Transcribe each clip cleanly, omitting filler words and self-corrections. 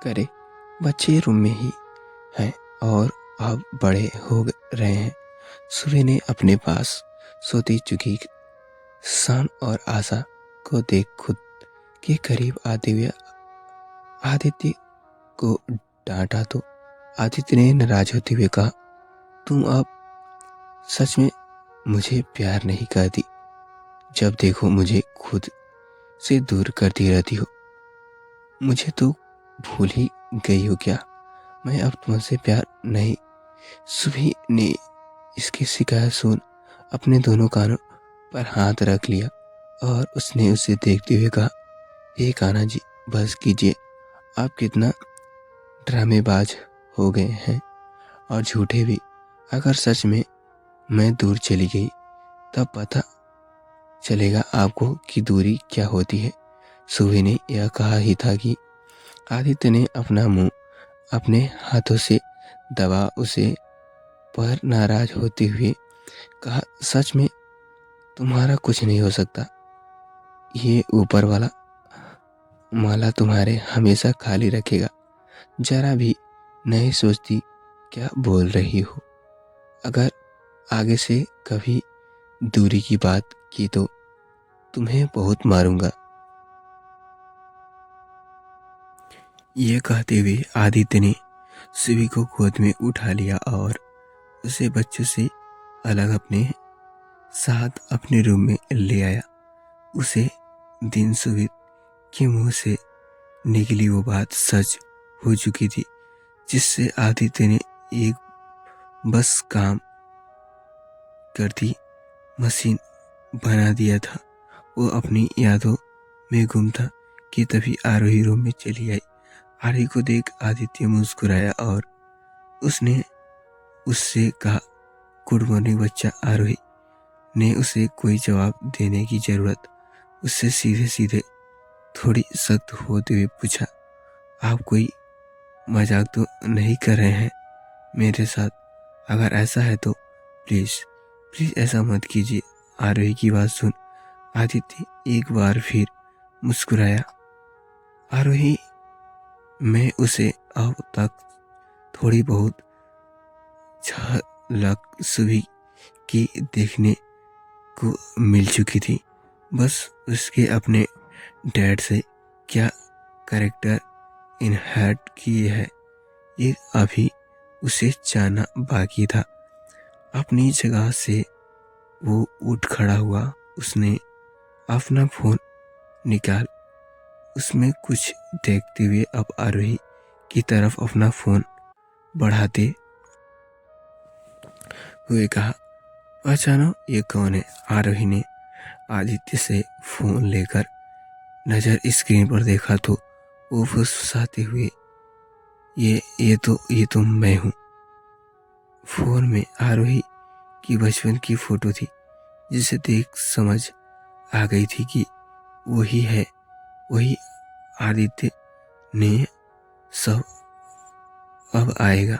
करे। बच्चे रूम में ही हैं और अब बड़े हो रहे हैं। सुबह ने अपने पास सोती चुकी शान और आशा को देख खुद के करीब आते हुए आदित्य को डांटा तो आदित्य ने नाराज होते हुए कहा, तुम अब सच में मुझे प्यार नहीं करती। जब देखो मुझे खुद से दूर करती रहती हो। मुझे तो भूल ही गई हो क्या? मैं अब तुमसे प्यार नहीं। सुबह ने इसकी शिकायत सुन अपने दोनों कानों पर हाथ रख लिया और उसने उसे देखते हुए कहा, हे कान्हा जी, बस कीजिए। आप कितना ड्रामेबाज हो गए हैं और झूठे भी। अगर सच में मैं दूर चली गई तब पता चलेगा आपको कि दूरी क्या होती है। सुबह ने यह कहा ही था कि आदित्य ने अपना मुंह अपने हाथों से दबा उसे पर नाराज होते हुए कहा, सच में तुम्हारा कुछ नहीं हो सकता। ये ऊपर वाला माला तुम्हारे हमेशा खाली रखेगा। जरा भी नहीं सोचती क्या बोल रही हो। अगर आगे से कभी दूरी की बात की तो तुम्हें बहुत मारूंगा। ये कहते हुए आदित्य ने शिवी को गोद में उठा लिया और उसे बच्चों से अलग अपने साथ अपने रूम में ले आया। उसे दिन सुबह के मुंह से निकली वो बात सच हो चुकी थी जिससे आदित्य ने एक बस काम करती मशीन बना दिया था। वो अपनी यादों में गुम था कि तभी आरोही रूम में चली आई। आरोही को देख आदित्य मुस्कुराया और उसने उससे कहा, गुड मॉर्निंग बच्चा। आरोही ने उसे कोई जवाब देने की जरूरत उससे सीधे सीधे थोड़ी सख्त होते हुए पूछा, आप कोई मजाक तो नहीं कर रहे हैं मेरे साथ? अगर ऐसा है तो प्लीज ऐसा मत कीजिए। आरोही की बात सुन आदित्य एक बार फिर मुस्कुराया। आरोही मैं उसे अब तक थोड़ी बहुत झलक सुबह की देखने को मिल चुकी थी। बस उसके अपने डैड से क्या कैरेक्टर इनहेरिट किए है ये अभी उसे जानना बाकी था। अपनी जगह से वो उठ खड़ा हुआ। उसने अपना फोन निकाल उसमें कुछ देखते हुए अब आरोही की तरफ अपना फोन बढ़ाते हुए कहा, पहचानो ये कौन है? आरोही ने आदित्य से फोन लेकर नजर स्क्रीन पर देखा तो वो फुसफुसाते हुए, ये तो मैं हूँ। फोन में आरोही की बचपन की फोटो थी जिसे देख समझ आ गई थी कि वही है। वही आदित्य ने सब अब आएगा।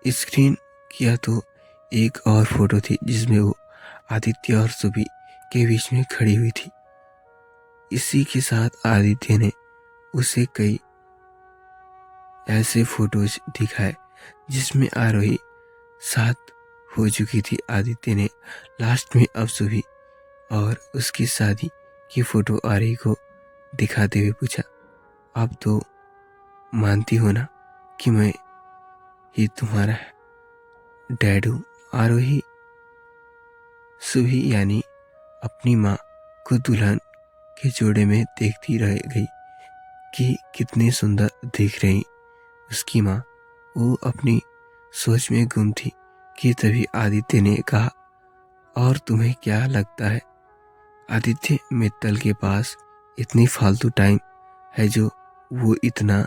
स्क्रीन किया तो एक और फोटो थी जिसमें वो आदित्य और सुबह के बीच में खड़ी हुई थी। इसी के साथ आदित्य ने उसे कई ऐसे फोटोज दिखाए जिसमें आरोही साथ हो चुकी थी। आदित्य ने लास्ट में अब सुबह और उसकी शादी की फोटो आरोही को दिखाते हुए पूछा, अब तो मानती हो ना कि मैं ही तुम्हारा डैड हूँ? आरोही सुबह यानी अपनी माँ को दुल्हन के जोड़े में देखती रह गई कि कितनी सुंदर दिख रही उसकी माँ। वो अपनी सोच में गुम थी कि तभी आदित्य ने कहा, और तुम्हें क्या लगता है आदित्य मित्तल के पास इतनी फालतू टाइम है जो वो इतना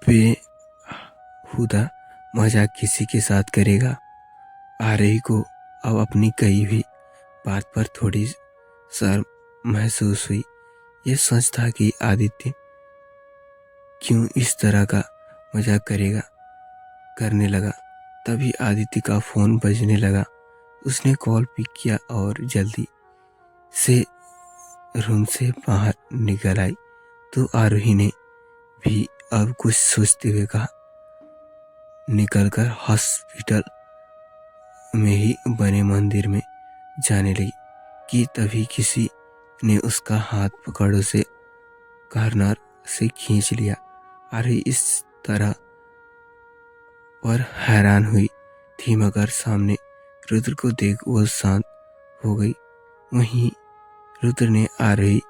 बेहुदा मजाक किसी के साथ करेगा? आरोही को अब अपनी कही हुई बात पर थोड़ी शर्म महसूस हुई। ये सच था कि आदित्य क्यों इस तरह का मजाक करने लगा। तभी आदित्य का फोन बजने लगा। उसने कॉल पिक किया और जल्दी से रूम से बाहर निकल आई तो आरोही ने भी अब कुछ सोचते हुए कहा, निकलकर हॉस्पिटल में ही बने मंदिर में जाने लगी कि तभी किसी ने उसका हाथ पकड़ उसे कॉर्नर से खींच लिया। आरोही इस तरह पर हैरान हुई थी मगर सामने रुद्र को देख वो शांत हो गई। वहीं रुद्र ने आरोही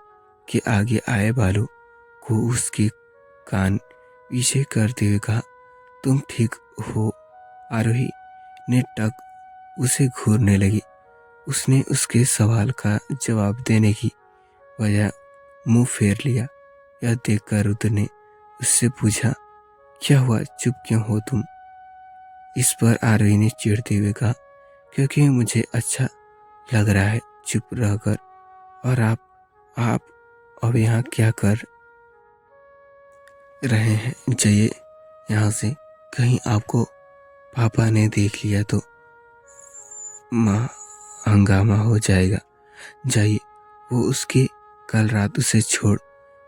के आगे आए बालों को उसके कान पीछे करते हुए कहा, तुम ठीक हो? आरोही ने टक उसे घूरने लगी। उसने उसके सवाल का जवाब देने की बजाय मुंह फेर लिया। यह देखकर रुद्र ने उससे पूछा, क्या हुआ, चुप क्यों हो तुम? इस पर आरोही ने चिढ़ते हुए कहा, क्योंकि मुझे अच्छा लग रहा है चुप रहकर। और आप अब यहाँ क्या कर रहे हैं? जाइए यहाँ से, कहीं आपको पापा ने देख लिया तो माँ हंगामा हो जाएगा। जाइए। वो उसके कल रात उसे छोड़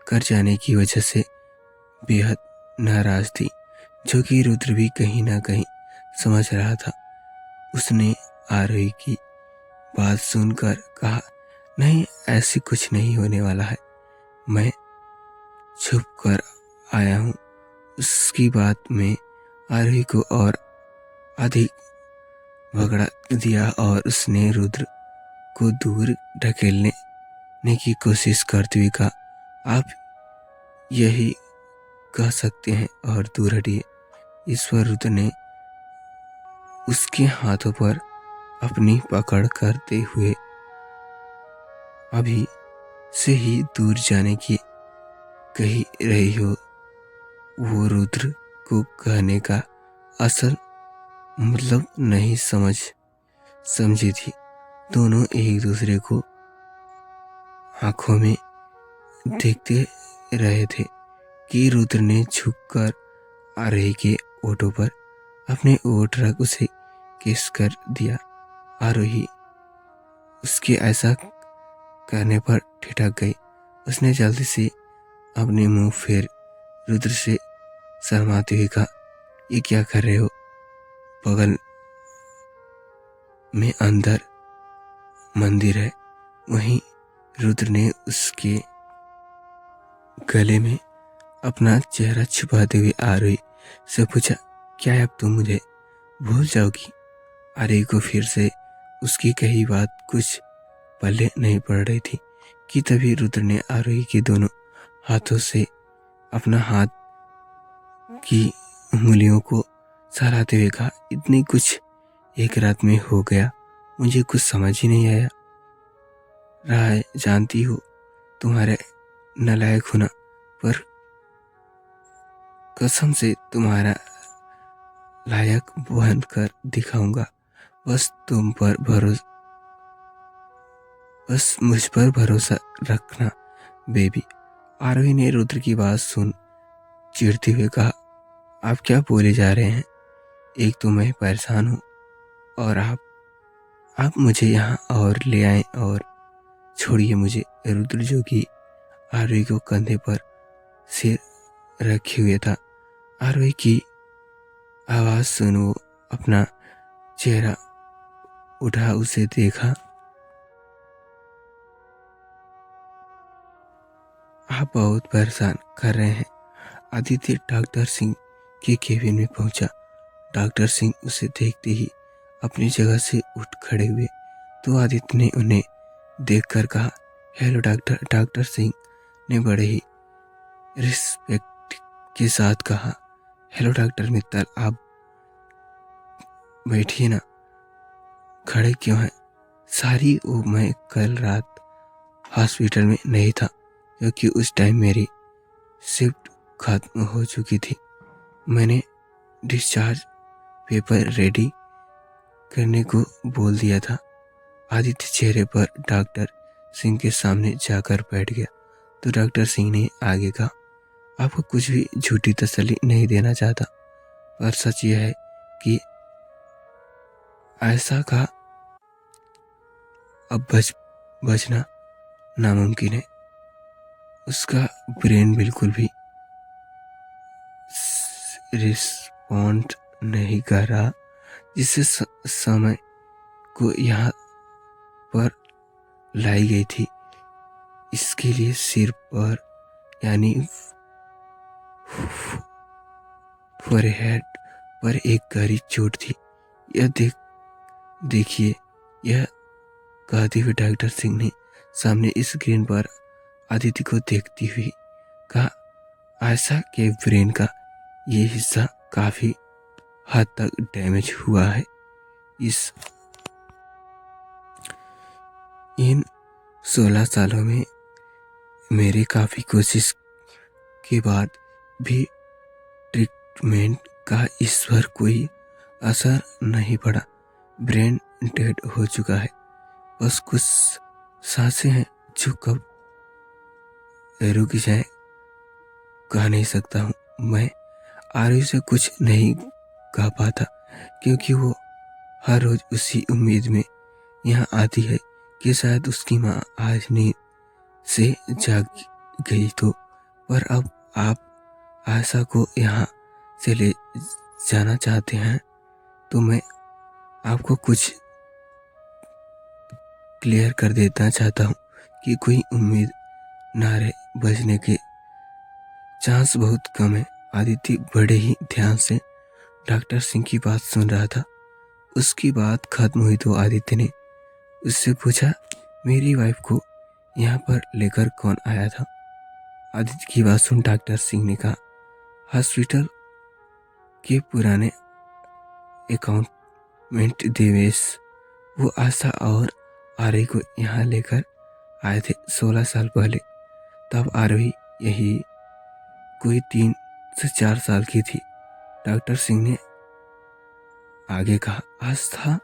कर जाने की वजह से बेहद नाराज थी, जो कि रुद्र भी कहीं ना कहीं समझ रहा था। उसने आरोही की बात सुनकर कहा, नहीं, ऐसी कुछ नहीं होने वाला है, मैं छुप कर आया हूँ। उसकी बात में आरोही को और अधिक भगड़ा दिया और उसने रुद्र को दूर ढकेलने की कोशिश करते हुए कहा, आप यही कह सकते हैं और दूर हटिए। इस पर रुद्र ने उसके हाथों पर अपनी पकड़ करते हुए अभी से ही दूर जाने की कही रही हो। वो रुद्र को कहने का असल मतलब नहीं समझी थी। दोनों एक दूसरे को आंखों में देखते रहे थे कि रुद्र ने झुककर आरोही के ओठों पर अपने ओठ रख उसे किस कर दिया। आरोही उसके ऐसा करने पर ठिठक गई। उसने जल्दी से अपने मुंह फेर रुद्र से शर्माते हुए कहा, ये क्या कर रहे हो? बगल में अंदर मंदिर है। वहीं रुद्र ने उसके गले में अपना चेहरा छुपाते हुए आरोही से पूछा, क्या अब तुम मुझे भूल जाओगी? आरोही को फिर से उसकी कही बात कुछ पल्ले नहीं पड़ रही थी कि तभी रुद्र ने आरोही के दोनों हाथों से अपना हाथ की उंगलियों को सहलाते हुए कहा, इतनी कुछ एक रात में हो गया, मुझे कुछ समझ ही नहीं आया रहा है। जानती हो तुम्हारे नालायक होना पर कसम से तुम्हारा लायक बन कर दिखाऊंगा। बस मुझ पर भरोसा रखना बेबी। आरोही ने रुद्र की बात सुन चिढ़ते हुए कहा, आप क्या बोले जा रहे हैं? एक तो मैं परेशान हूँ और आप मुझे यहाँ और ले आए और छोड़िए मुझे। रुद्र जो कि आरोही को कंधे पर सिर रखे हुए था, आरोही की आवाज सुन वो अपना चेहरा उठा उसे देखा। आप बहुत परेशान कर रहे हैं। आदित्य डॉक्टर सिंह के केबिन में पहुंचा। डॉक्टर सिंह उसे देखते ही अपनी जगह से उठ खड़े हुए तो आदित्य ने उन्हें देखकर कहा, हेलो डॉक्टर। डॉक्टर सिंह ने बड़े ही रिस्पेक्ट के साथ कहा, हेलो डॉक्टर मित्तल, आप बैठिए ना, खड़े क्यों हैं? सारी वो मैं कल रात हॉस्पिटल में नहीं था क्योंकि उस टाइम मेरी शिफ्ट खत्म हो चुकी थी। मैंने डिस्चार्ज पेपर रेडी करने को बोल दिया था। आदित्य चेहरे पर डॉक्टर सिंह के सामने जाकर बैठ गया तो डॉक्टर सिंह ने आगे कहा, आपको कुछ भी झूठी तसल्ली नहीं देना चाहता, पर सच यह है कि ऐसा का अब बचना नामुमकिन है। उसका ब्रेन बिल्कुल भी रिस्पॉन्ड नहीं कर रहा, जिससे समय को यहाँ पर लाई गई थी। इसके लिए सिर पर यानी फोरहेड पर एक गहरी चोट थी। यह देखिए, यह कहते हुए डॉक्टर सिंह ने सामने स्क्रीन पर आदित्य को देखती हुई कहा, आयशा के ब्रेन का ये हिस्सा काफी हद तक डैमेज हुआ है। इन 16 सालों में मेरे काफी कोशिश के बाद भी ट्रीटमेंट का इस पर कोई असर नहीं पड़ा। ब्रेन डेड हो चुका है। बस कुछ सांसें हैं जो कब रुक जाए कह नहीं सकता हूँ। मैं आरवी से कुछ नहीं कह पाता, क्योंकि वो हर रोज उसी उम्मीद में यहाँ आती है कि शायद उसकी माँ आज नींद से जाग गई तो। पर अब आप आशा को यहाँ से ले जाना चाहते हैं तो मैं आपको कुछ क्लियर कर देना चाहता हूँ कि कोई उम्मीद ना रहे, बचने के चांस बहुत कम है। आदित्य बड़े ही ध्यान से डॉक्टर सिंह की बात सुन रहा था। उसकी बात खत्म हुई तो आदित्य ने उससे पूछा, मेरी वाइफ को यहाँ पर लेकर कौन आया था? आदित्य की बात सुन डॉक्टर सिंह ने कहा, हॉस्पिटल के पुराने अकाउंटेंट देवेश, वो आशा और आरवी को यहाँ लेकर आए थे 16 साल पहले। तब आरवी यही कोई 3 से 4 साल की थी। डॉक्टर सिंह ने आगे कहा, आस्था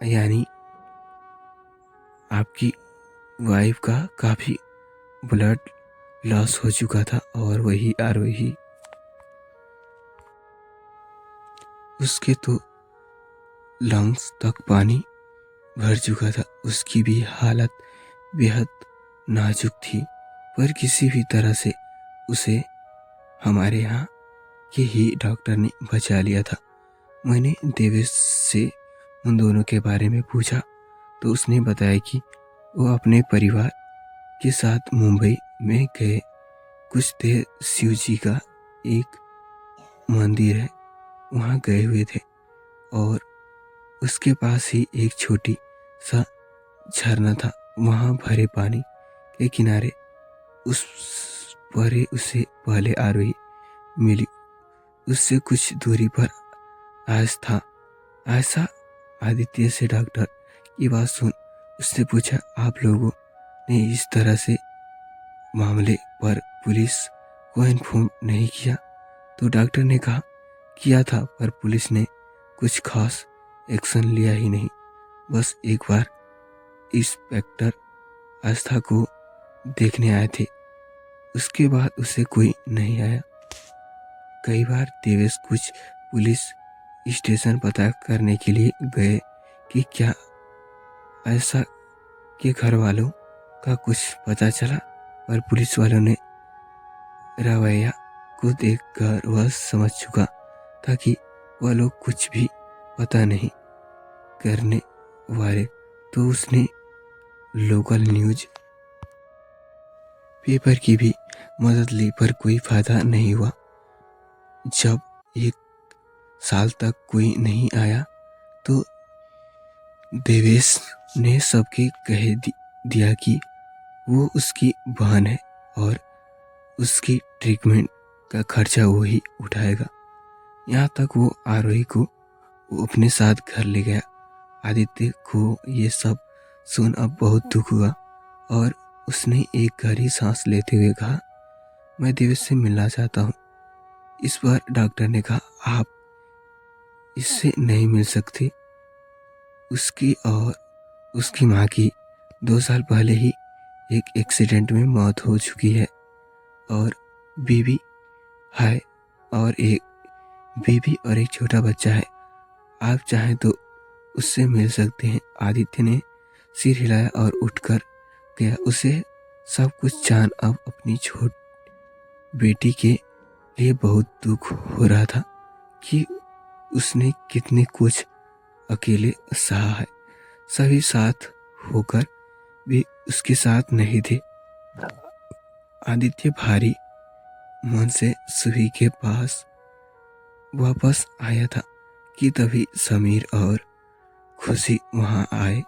यानी आपकी वाइफ का काफी ब्लड लॉस हो चुका था और वही आरवी, उसके तो लंग्स तक पानी भर चुका था। उसकी भी हालत बेहद नाजुक थी, पर किसी भी तरह से उसे हमारे यहाँ के ही डॉक्टर ने बचा लिया था। मैंने देवेश से उन दोनों के बारे में पूछा तो उसने बताया कि वो अपने परिवार के साथ मुंबई में गए। कुछ देर शिव जी का एक मंदिर है, वहाँ गए हुए थे और उसके पास ही एक छोटी सा झरना था। वहाँ भरे पानी के किनारे उस पर उसे पहले आरोही मिली। उससे कुछ दूरी पर आस्था ऐसा आदित्य से डॉक्टर की बात सुन उससे पूछा, आप लोगों ने इस तरह से मामले पर पुलिस को इन्फॉर्म नहीं किया? तो डॉक्टर ने कहा, किया था, पर पुलिस ने कुछ खास एक्शन लिया ही नहीं। बस एक बार इंस्पेक्टर आस्था को देखने आए थे, उसके बाद उसे कोई नहीं आया। कई बार देवेश कुछ पुलिस स्टेशन पता करने के लिए गए कि क्या ऐसा के घर वालों का कुछ पता चला, पर पुलिस वालों ने रवैया को देखकर वह समझ चुका था कि वह लोग कुछ भी पता नहीं करने वाले। तो उसने लोकल न्यूज पेपर की भी मदद ली, पर कोई फायदा नहीं हुआ। जब 1 साल तक कोई नहीं आया तो देवेश ने सबके कह दिया कि वो उसकी बहन है और उसकी ट्रीटमेंट का खर्चा वो ही उठाएगा। यहाँ तक वो आरोही को वो अपने साथ घर ले गया। आदित्य को ये सब सुन अब बहुत दुख हुआ और उसने एक गहरी सांस लेते हुए कहा, मैं देवेश से मिलना चाहता हूँ। इस बार डॉक्टर ने कहा, आप इससे नहीं मिल सकते। उसकी और उसकी माँ की 2 साल पहले ही एक एक्सीडेंट में मौत हो चुकी है और बीवी है और एक छोटा बच्चा है। आप चाहें तो उससे मिल सकते हैं। आदित्य ने सिर हिलाया और उठकर गया। उसे सब कुछ जान अब अपनी छोट बेटी के लिए बहुत दुख हो रहा था कि उसने कितने कुछ अकेले सहा है। सभी साथ होकर भी उसके साथ नहीं थे। आदित्य भारी मन से सुही के पास वापस आया था कि तभी समीर और खुशी वहां आए।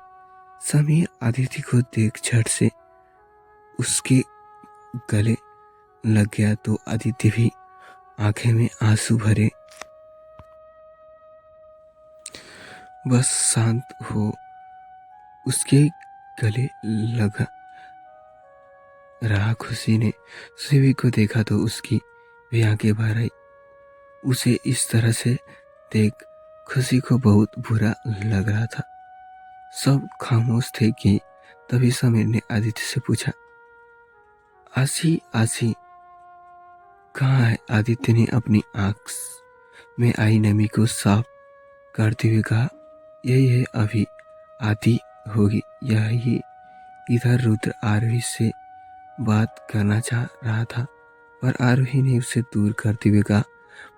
समीर आदित्य को देख झट से उसके गले लग गया तो आदित्य भी आंखें में आंसू भरे बस शांत हो उसके गले लगा रहा। खुशी ने सुही को देखा तो उसकी भी आंखें भर आई। उसे इस तरह से देख खुशी को बहुत बुरा लग रहा था। सब खामोश थे कि तभी समीर ने आदित्य से पूछा, आशी आशी कहाँ है? आदित्य ने अपनी आंख में आई नमी को साफ करते हुए कहा, यही है, अभी आती होगी। यही इधर रुद्र आरोही से बात करना चाह रहा था पर आरोही ने उसे दूर करते हुए कहा,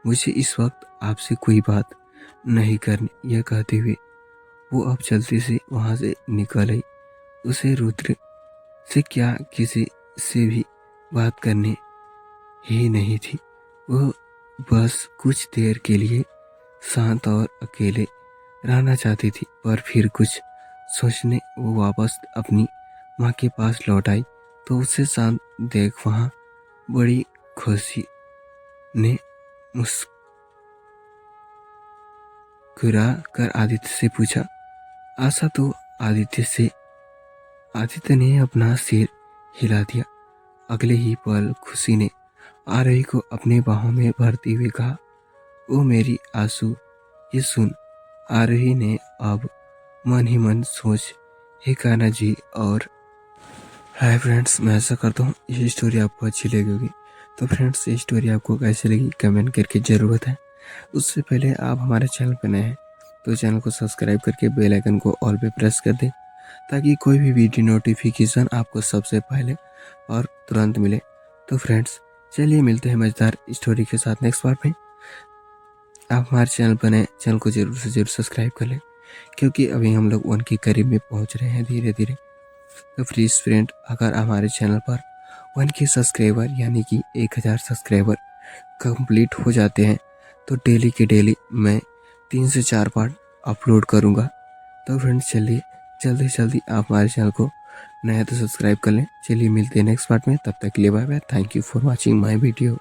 मुझे इस वक्त आपसे कोई बात नहीं करनी। यह कहते हुए वो अब जल्दी से वहां से निकल आई। उसे रुद्र से क्या किसी से भी बात करनी ही नहीं थी। वो बस कुछ देर के लिए शांत और अकेले रहना चाहती थी। पर फिर कुछ सोचने वो वापस अपनी माँ के पास लौट आई तो उसे शांत देख वहां बड़ी खुशी ने मुस्कुरा कर आदित्य से पूछा, आशा? तो आदित्य ने अपना सिर हिला दिया। अगले ही पल खुशी ने आरोही को अपने बाहों में भरते हुए कहा, ओ मेरी आंसू, ये सुन। आरोही ने अब मन ही मन सोच, हे कान्हा जी। और हाय फ्रेंड्स, मैं ऐसा करता हूँ ये स्टोरी आपको अच्छी लगी होगी। तो फ्रेंड्स, ये स्टोरी आपको कैसी लगी कमेंट करके जरूर बताएं। उससे पहले आप हमारे चैनल पर नए हैं तो चैनल को सब्सक्राइब करके बेल आइकन को ऑल पे प्रेस कर दें ताकि कोई भी वीडियो नोटिफिकेशन आपको सबसे पहले और तुरंत मिले। तो फ्रेंड्स, चलिए मिलते हैं मजेदार स्टोरी के साथ नेक्स्ट पार्ट में। आप हमारे चैनल पर नए, चैनल को जरूर से जरूर सब्सक्राइब कर लें क्योंकि अभी हम लोग 1 के करीब में पहुंच रहे हैं धीरे धीरे। तो प्लीज फ्रेंड, अगर हमारे चैनल पर 1 के सब्सक्राइबर यानी कि 1000 सब्सक्राइबर कंप्लीट हो जाते हैं तो डेली के डेली मैं 3 से 4 पार्ट अपलोड करूंगा। तो फ्रेंड्स, चलिए जल्दी से जल्दी आप हमारे चैनल को नया तो सब्सक्राइब कर लें। चलिए मिलते हैं नेक्स्ट पार्ट में, तब तक के लिए bye bye. Thank you for watching my video.